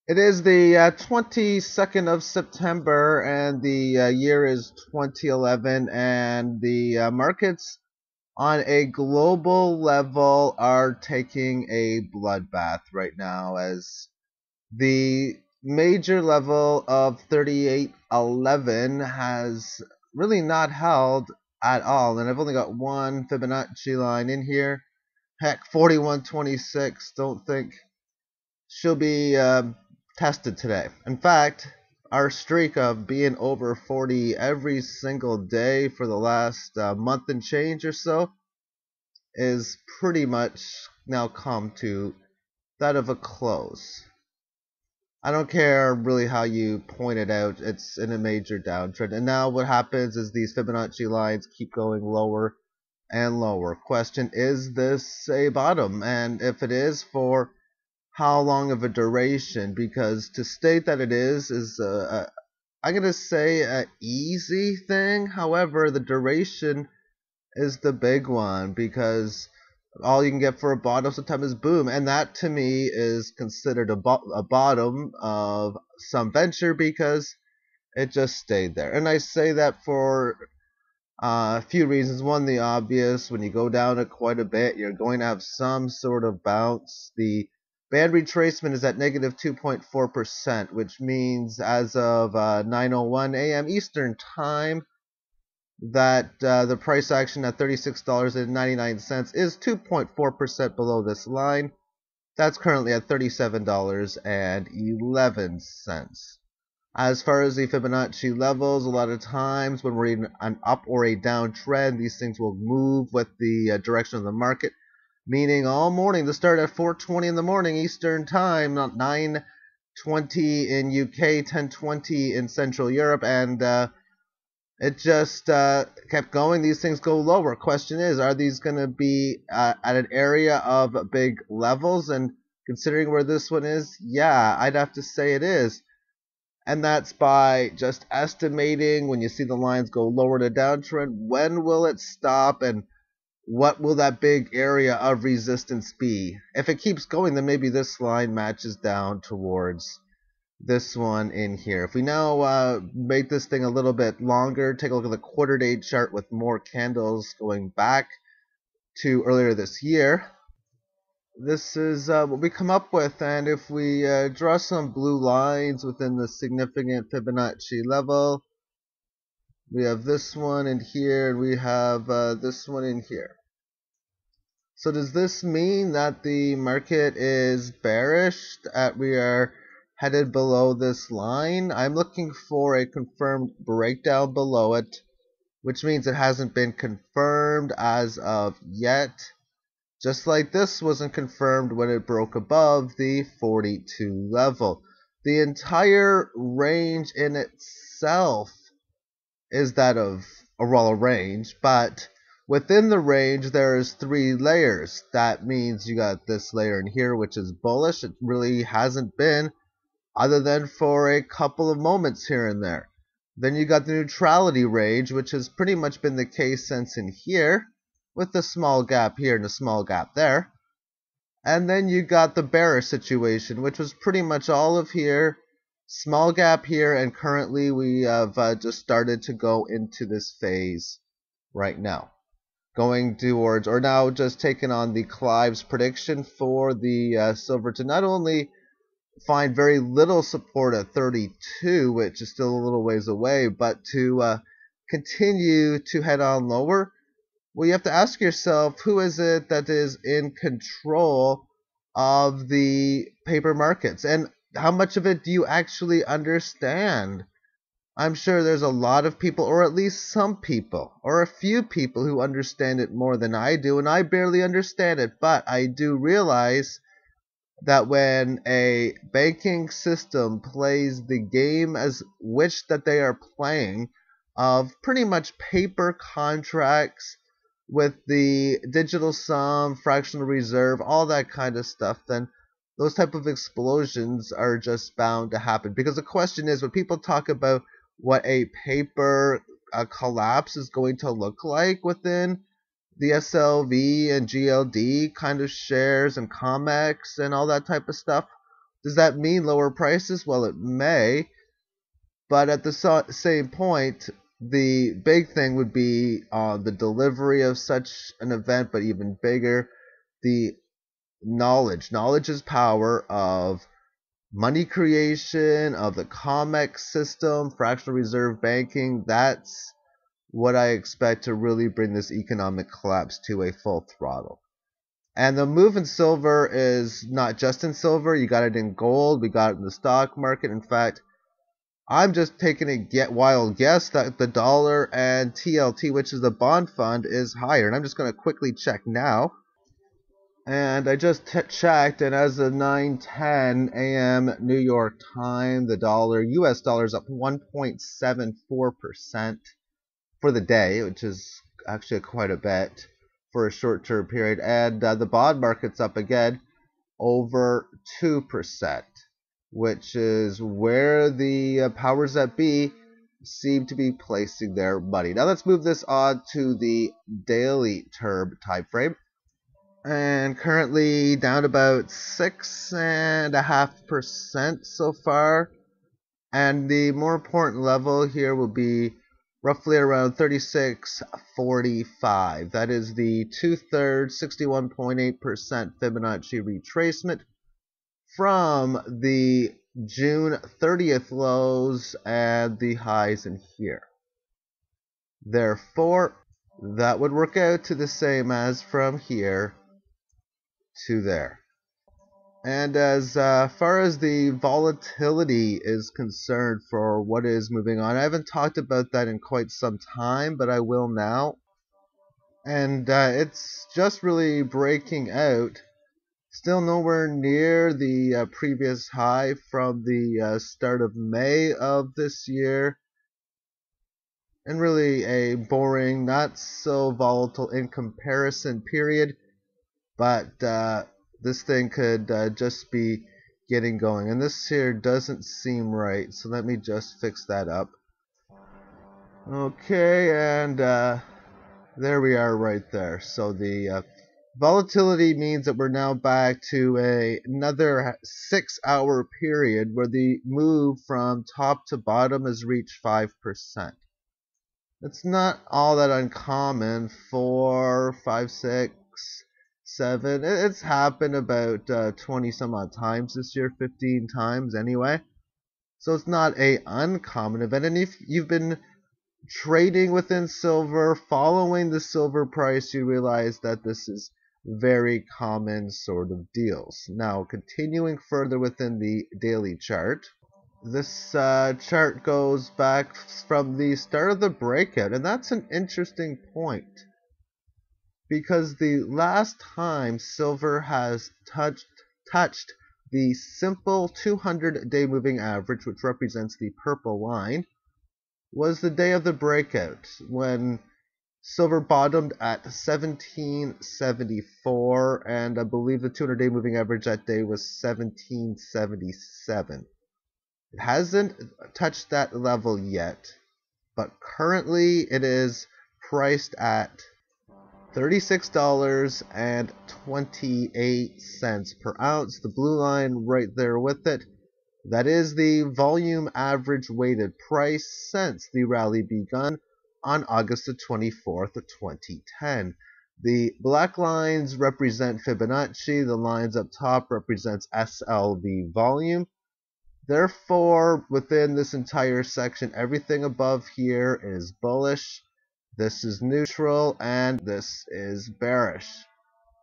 It is the 22nd of September, and the year is 2011, and the markets on a global level are taking a bloodbath right now as the major level of 3811 has really not held at all, and I've only got one Fibonacci line in here. Heck, 4126, don't think she'll be tested today. In fact, our streak of being over 40 every single day for the last month and change or so is pretty much now come to that of a close. I don't care really how you point it out, it's in a major downtrend. And now what happens is these Fibonacci lines keep going lower and lower. Question, is this a bottom? And if it is, for how long of a duration? Because to state that it is I'm gonna say a easy thing. However, the duration is the big one because all you can get for a bottom sometimes is boom, and that to me is considered a bottom of some venture because it just stayed there. And I say that for a few reasons. One, the obvious: when you go down it quite a bit, you're going to have some sort of bounce. The band retracement is at negative 2.4%, which means as of 9:01 a.m. Eastern Time, that the price action at $36.99 is 2.4% below this line. That's currently at $37.11. As far as the Fibonacci levels, a lot of times when we're in an up or a down trend, these things will move with the direction of the market. Meaning all morning, to start at 4:20 in the morning Eastern Time, not 9:20 in UK, 10:20 in Central Europe, and it just kept going. These things go lower. Question is, are these going to be at an area of big levels? And considering where this one is, yeah, I'd have to say it is. And that's by just estimating when you see the lines go lower to downtrend, when will it stop and what will that big area of resistance be? If it keeps going, then maybe this line matches down towards this one in here. If we now make this thing a little bit longer, take a look at the quarter day chart with more candles going back to earlier this year. This is what we come up with, and if we draw some blue lines within the significant Fibonacci level, we have this one in here, and we have this one in here. So does this mean that the market is bearish, that we are headed below this line? I'm looking for a confirmed breakdown below it, which means it hasn't been confirmed as of yet. Just like this wasn't confirmed when it broke above the 42 level. The entire range in itself is that of a raw range, but within the range there is three layers. That means you got this layer in here, which is bullish. It really hasn't been other than for a couple of moments here and there. Then you got the neutrality range, which has pretty much been the case since in here, with a small gap here and a small gap there. And then you got the bearish situation, which was pretty much all of here, small gap here, and currently we have just started to go into this phase right now. Going towards, or now just taking on the Clive's prediction for the silver to not only find very little support at 32, which is still a little ways away, but to continue to head on lower. Well, you have to ask yourself, who is it that is in control of the paper markets, and how much of it do you actually understand? I'm sure there's a lot of people, or at least some people, or a few people who understand it more than I do, and I barely understand it, but I do realize that when a banking system plays the game as which that they are playing, of pretty much paper contracts with the digital sum, fractional reserve, all that kind of stuff, then those type of explosions are just bound to happen. Because the question is, when people talk about what a paper collapse is going to look like within the SLV and GLD kind of shares and COMEX and all that type of stuff, Does that mean lower prices? Well, it may, but at the same point, the big thing would be the delivery of such an event, but even bigger, the knowledge. Knowledge is power of money creation, of the COMEX system, fractional reserve banking. That's what I expect to really bring this economic collapse to a full throttle. And the move in silver is not just in silver. You got it in gold. We got it in the stock market. In fact, I'm just taking a wild guess that the dollar and TLT, which is the bond fund, is higher. And I'm just going to quickly check now. And I just checked, and as of 9:10 a.m. New York time, the US dollar is up 1.74% for the day, which is actually quite a bit for a short-term period. And the bond market's up again over 2%, which is where the powers that be seem to be placing their money. Now let's move this on to the daily term time frame. And currently down about 6.5% so far. And the more important level here will be roughly around 36.45. That is the 2/3, 61.8% Fibonacci retracement from the June 30th lows and the highs in here. Therefore, that would work out to the same as from here to there. And as far as the volatility is concerned for what is moving on, I haven't talked about that in quite some time, but I will now. And it's just really breaking out. Still nowhere near the previous high from the start of May of this year. And really a boring, not so volatile in comparison period. But this thing could just be getting going. And this here doesn't seem right. So let me just fix that up. Okay, and there we are right there. So the volatility means that we're now back to another 6-hour period where the move from top to bottom has reached 5%. It's not all that uncommon. 4, 5, 6, 7. It's happened about 20 some odd times this year, 15 times anyway. So it's not a uncommon event. And if you've been trading within silver, following the silver price, you realize that this is very common sort of deals. Now, continuing further within the daily chart, this chart goes back from the start of the breakout, and that's an interesting point because the last time silver has touched the simple 200-day moving average, which represents the purple line, was the day of the breakout when silver bottomed at 1774, and I believe the 200-day moving average that day was 1777. It hasn't touched that level yet, but currently it is priced at $36.28 per ounce. The blue line right there with it. That is the volume average weighted price since the rally begun on August the 24th of 2010. The black lines represent Fibonacci. The lines up top represents SLV volume. Therefore, within this entire section, everything above here is bullish, this is neutral, and this is bearish.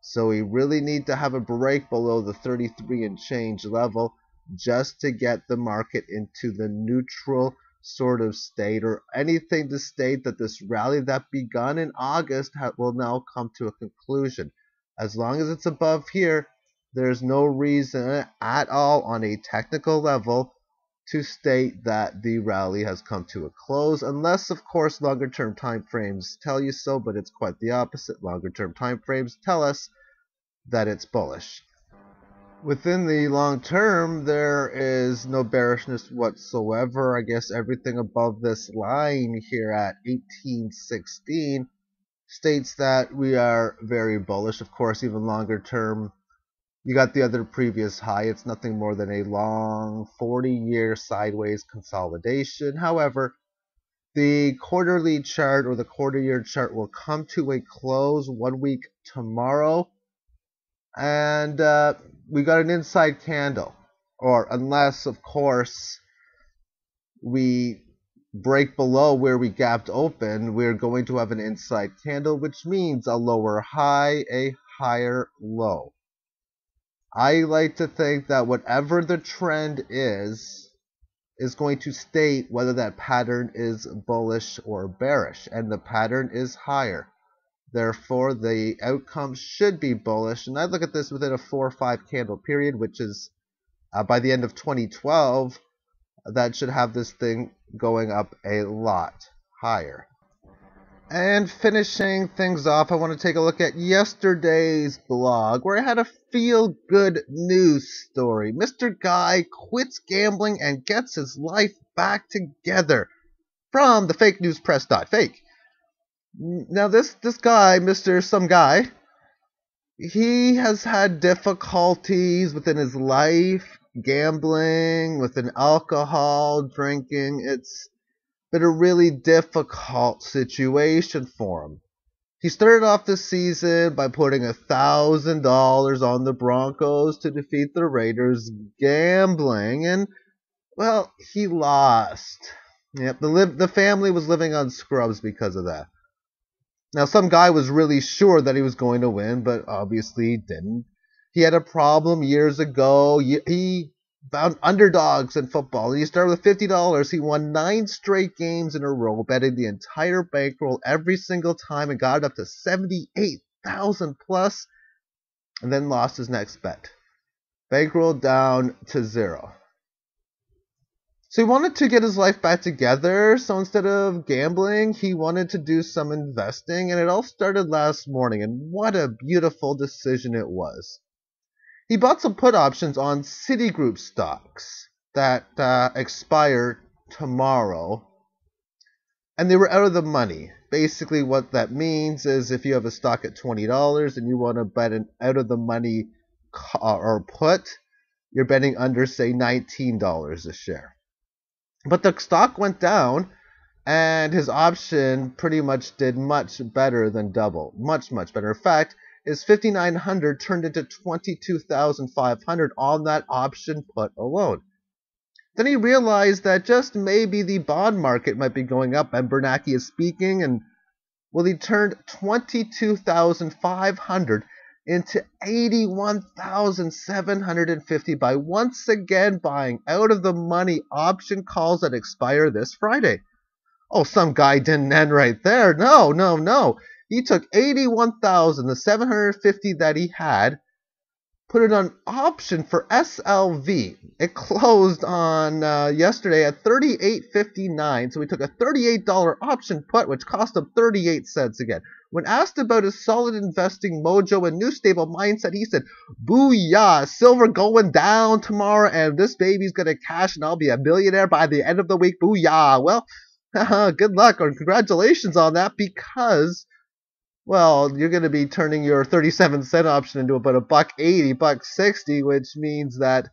So we really need to have a break below the 33 and change level just to get the market into the neutral sort of state, or anything to state that this rally that begun in August will now come to a conclusion. As long as it's above here, there's no reason at all on a technical level to state that the rally has come to a close, unless of course longer term time frames tell you so, but it's quite the opposite. Longer term time frames tell us that it's bullish. Within the long term, there is no bearishness whatsoever. I guess everything above this line here at 1816 states that we are very bullish. Of course, even longer term, you got the other previous high. It's nothing more than a long 40-year sideways consolidation. However, the quarterly chart or the quarter-year chart will come to a close 1 week tomorrow. And we got an inside candle. Or unless, of course, we break below where we gapped open, we're going to have an inside candle, which means a lower high, a higher low. I like to think that whatever the trend is going to state whether that pattern is bullish or bearish, and the pattern is higher. Therefore, the outcome should be bullish, and I look at this within a 4 or 5 candle period, which is by the end of 2012, that should have this thing going up a lot higher. And finishing things off, I want to take a look at yesterday's blog, where I had a feel-good news story. Mr. Guy quits gambling and gets his life back together, from the fake news press.fake. Now this guy, Mr. Some Guy, he has had difficulties within his life, gambling, with an alcohol, drinking. It's been a really difficult situation for him. He started off the season by putting $1,000 on the Broncos to defeat the Raiders, gambling, and, well, he lost. Yep, the family was living on scrubs because of that. Now, Some Guy was really sure that he was going to win, but obviously he didn't. He had a problem years ago. He found underdogs in football. He started with $50. He won 9 straight games in a row, betting the entire bankroll every single time, and got it up to $78,000 plus, and then lost his next bet. Bankroll down to 0. So he wanted to get his life back together, so instead of gambling, he wanted to do some investing, and it all started last morning, and what a beautiful decision it was. He bought some put options on Citigroup stocks that expire tomorrow, and they were out of the money. Basically what that means is if you have a stock at $20 and you want to bet an out of the money or put, you're betting under, say, $19 a share. But the stock went down, and his option pretty much did much better than double. Much, much better. In fact, his $5,900 turned into $22,500 on that option put alone. Then he realized that just maybe the bond market might be going up, and Bernanke is speaking, and, well, he turned $22,500 into $81,750 by once again buying out of the money option calls that expire this Friday. Oh, Some Guy didn't end right there. No. He took $81,750 that he had, put it on option for SLV. It closed on yesterday at $38.59, so he took a $38 option put, which cost him 38 cents again. When asked about his solid investing mojo and new stable mindset, he said, "Booyah, silver going down tomorrow, and this baby's going to cash, and I'll be a millionaire by the end of the week. Booyah." Well, good luck, or congratulations on that, because, well, you're going to be turning your 37-cent option into about $1.80, $1.60, which means that,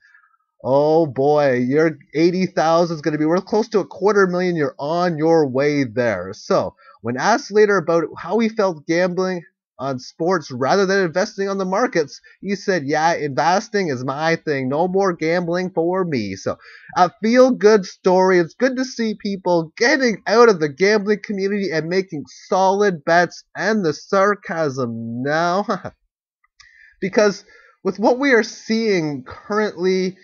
oh boy, your $80,000 is going to be worth close to $250,000. You're on your way there. So, when asked later about how he felt gambling on sports rather than investing on the markets, he said, "Yeah, investing is my thing. No more gambling for me." So, a feel-good story. It's good to see people getting out of the gambling community and making solid bets, and the sarcasm now. Because with what we are seeing currently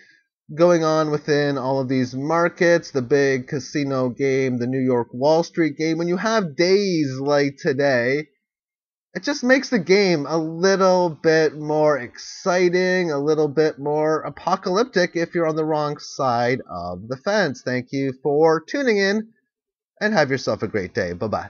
going on within all of these markets, the big casino game, the New York Wall Street game, when you have days like today, it just makes the game a little bit more exciting, a little bit more apocalyptic if you're on the wrong side of the fence. Thank you for tuning in, and have yourself a great day. Bye-bye.